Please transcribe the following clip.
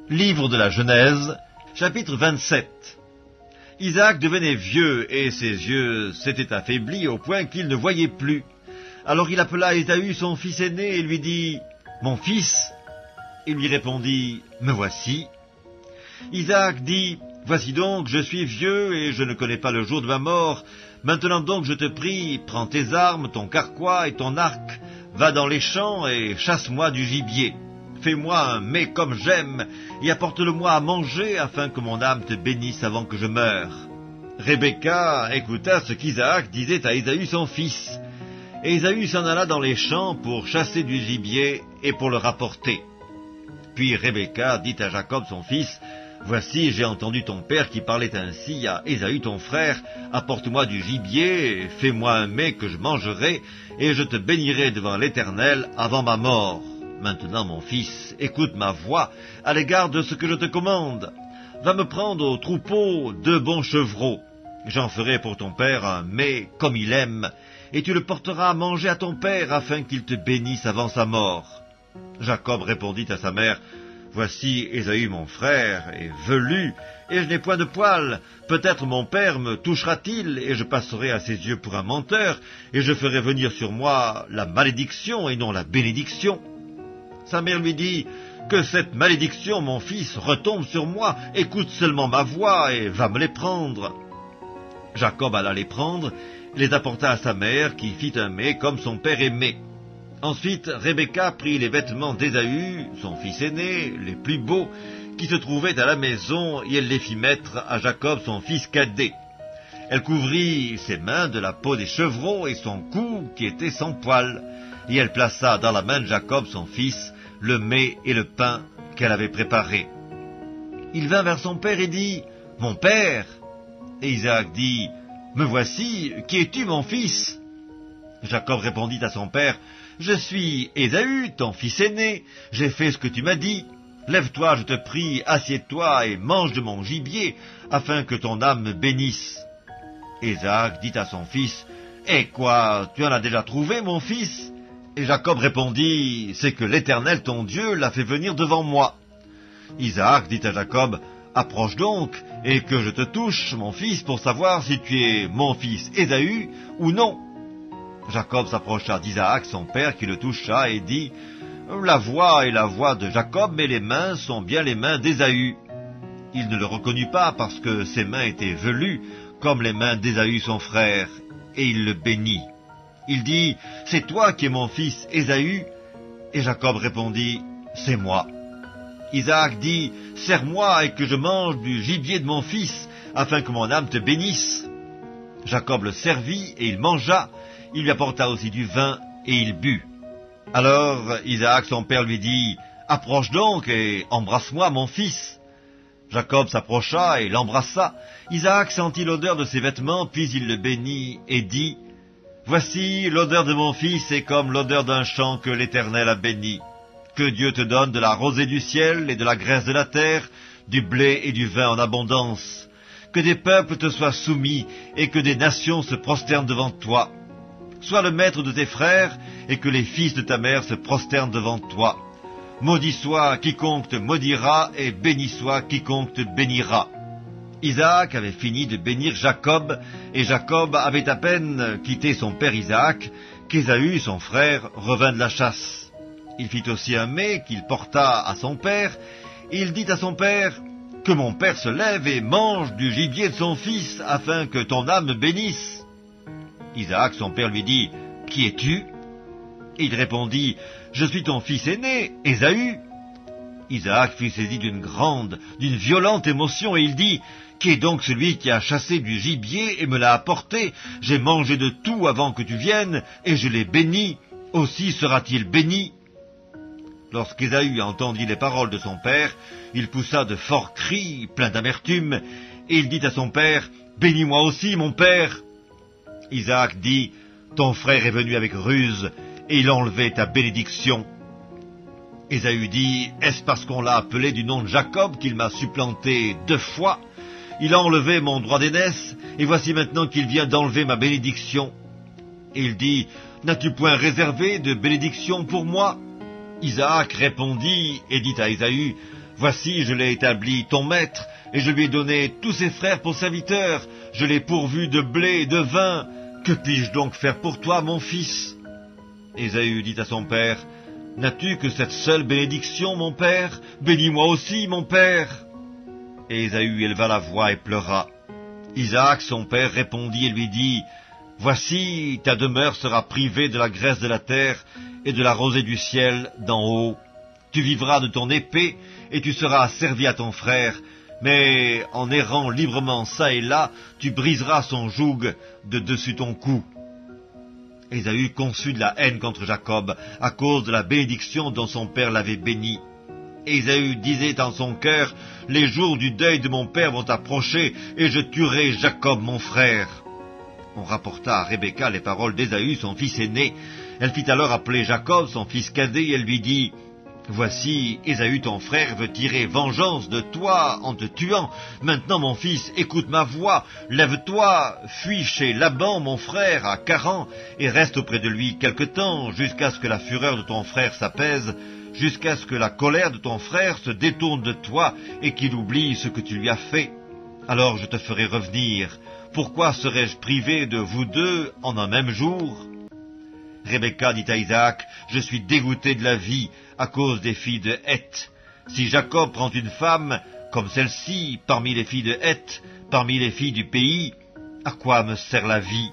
Livre de la Genèse, chapitre 27. Isaac devenait vieux, et ses yeux s'étaient affaiblis au point qu'il ne voyait plus. Alors il appela Ésaü, son fils aîné, et lui dit, « Mon fils ?» Il lui répondit, « Me voici. » Isaac dit, « Voici donc, je suis vieux, et je ne connais pas le jour de ma mort. Maintenant donc, je te prie, prends tes armes, ton carquois et ton arc, va dans les champs et chasse-moi du gibier. Fais-moi un mets comme j'aime, et apporte-le-moi à manger, afin que mon âme te bénisse avant que je meure. » Rebecca écouta ce qu'Isaac disait à Ésaü son fils. Et Ésaü s'en alla dans les champs pour chasser du gibier et pour le rapporter. Puis Rebecca dit à Jacob son fils, « Voici, j'ai entendu ton père qui parlait ainsi à Ésaü ton frère, apporte-moi du gibier, fais-moi un mets que je mangerai, et je te bénirai devant l'Éternel avant ma mort. Maintenant, mon fils, écoute ma voix à l'égard de ce que je te commande. Va me prendre au troupeau 2 bons chevreaux. J'en ferai pour ton père un mets comme il aime, et tu le porteras à manger à ton père afin qu'il te bénisse avant sa mort. » Jacob répondit à sa mère, « Voici Ésaü mon frère est velu, et je n'ai point de poils. Peut-être mon père me touchera-t-il, et je passerai à ses yeux pour un menteur, et je ferai venir sur moi la malédiction et non la bénédiction. » Sa mère lui dit, « Que cette malédiction, mon fils, retombe sur moi, écoute seulement ma voix et va me les prendre. » Jacob alla les prendre, les apporta à sa mère, qui fit un mets comme son père aimait. Ensuite, Rebecca prit les vêtements d'Ésaü, son fils aîné, les plus beaux, qui se trouvaient à la maison, et elle les fit mettre à Jacob, son fils cadet. Elle couvrit ses mains de la peau des chevreaux et son cou, qui était sans poils, et elle plaça dans la main de Jacob, son fils, le mets et le pain qu'elle avait préparés. Il vint vers son père et dit, « Mon père !» Et Isaac dit, « Me voici, qui es-tu, mon fils ?» Jacob répondit à son père, « Je suis Ésaü, ton fils aîné, j'ai fait ce que tu m'as dit. Lève-toi, je te prie, assieds-toi et mange de mon gibier, afin que ton âme me bénisse. » Isaac dit à son fils, « Eh quoi, tu en as déjà trouvé, mon fils ?» Et Jacob répondit, « C'est que l'Éternel ton Dieu l'a fait venir devant moi. » Isaac dit à Jacob, « Approche donc, et que je te touche, mon fils, pour savoir si tu es mon fils Ésaü ou non. » Jacob s'approcha d'Isaac, son père, qui le toucha, et dit, « La voix est la voix de Jacob, mais les mains sont bien les mains d'Ésaü. » Il ne le reconnut pas, parce que ses mains étaient velues, comme les mains d'Ésaü son frère, et il le bénit. Il dit, « C'est toi qui es mon fils Ésaü ?» Et Jacob répondit, « C'est moi. » Isaac dit, « Sers-moi et que je mange du gibier de mon fils, afin que mon âme te bénisse. » Jacob le servit et il mangea, il lui apporta aussi du vin et il but. Alors Isaac son père lui dit, « Approche donc et embrasse-moi mon fils. » Jacob s'approcha et l'embrassa. Isaac sentit l'odeur de ses vêtements, puis il le bénit et dit, « Voici, l'odeur de mon fils est comme l'odeur d'un champ que l'Éternel a béni. Que Dieu te donne de la rosée du ciel et de la graisse de la terre, du blé et du vin en abondance. Que des peuples te soient soumis et que des nations se prosternent devant toi. Sois le maître de tes frères et que les fils de ta mère se prosternent devant toi. Maudit soit quiconque te maudira et béni soit quiconque te bénira. » Isaac avait fini de bénir Jacob, et Jacob avait à peine quitté son père Isaac, qu'Ésaü, son frère, revint de la chasse. Il fit aussi un mets qu'il porta à son père, et il dit à son père, « Que mon père se lève et mange du gibier de son fils, afin que ton âme me bénisse. » Isaac, son père, lui dit, « Qui es-tu » Il répondit, « Je suis ton fils aîné, Ésaü. » Isaac fut saisi d'une violente émotion, et il dit, « Qui est donc celui qui a chassé du gibier et me l'a apporté? J'ai mangé de tout avant que tu viennes, et je l'ai béni. Aussi sera-t-il béni. » Lorsqu'Ésaü entendit les paroles de son père, il poussa de forts cris, pleins d'amertume, et il dit à son père, « Bénis-moi aussi, mon père. » Isaac dit, « Ton frère est venu avec ruse, et il a enlevé ta bénédiction. » Ésaü dit, « Est-ce parce qu'on l'a appelé du nom de Jacob qu'il m'a supplanté 2 fois? Il a enlevé mon droit d'aînesse, et voici maintenant qu'il vient d'enlever ma bénédiction. » Et il dit, « N'as-tu point réservé de bénédiction pour moi ?» Isaac répondit et dit à Ésaü, « Voici, je l'ai établi ton maître, et je lui ai donné tous ses frères pour serviteurs. Je l'ai pourvu de blé et de vin. Que puis-je donc faire pour toi, mon fils » Ésaü dit à son père, « N'as-tu que cette seule bénédiction, mon père? Bénis-moi aussi, mon père » Et Ésaü éleva la voix et pleura. Isaac, son père, répondit et lui dit, « Voici, ta demeure sera privée de la graisse de la terre et de la rosée du ciel d'en haut. Tu vivras de ton épée et tu seras servi à ton frère, mais en errant librement çà et là, tu briseras son joug de dessus ton cou. » Ésaü conçut de la haine contre Jacob à cause de la bénédiction dont son père l'avait béni. Ésaü disait en son cœur, « Les jours du deuil de mon père vont approcher, et je tuerai Jacob mon frère. » On rapporta à Rebecca les paroles d'Ésaü, son fils aîné. Elle fit alors appeler Jacob, son fils cadet, et elle lui dit, « Voici, Ésaü ton frère veut tirer vengeance de toi en te tuant. Maintenant, mon fils, écoute ma voix. Lève-toi, fuis chez Laban, mon frère, à Charan, et reste auprès de lui quelque temps, jusqu'à ce que la fureur de ton frère s'apaise, jusqu'à ce que la colère de ton frère se détourne de toi et qu'il oublie ce que tu lui as fait. Alors je te ferai revenir. Pourquoi serais-je privé de vous deux en un même jour ?» Rebecca dit à Isaac, « Je suis dégoûté de la vie à cause des filles de Heth. Si Jacob prend une femme comme celle-ci parmi les filles de Heth, parmi les filles du pays, à quoi me sert la vie ?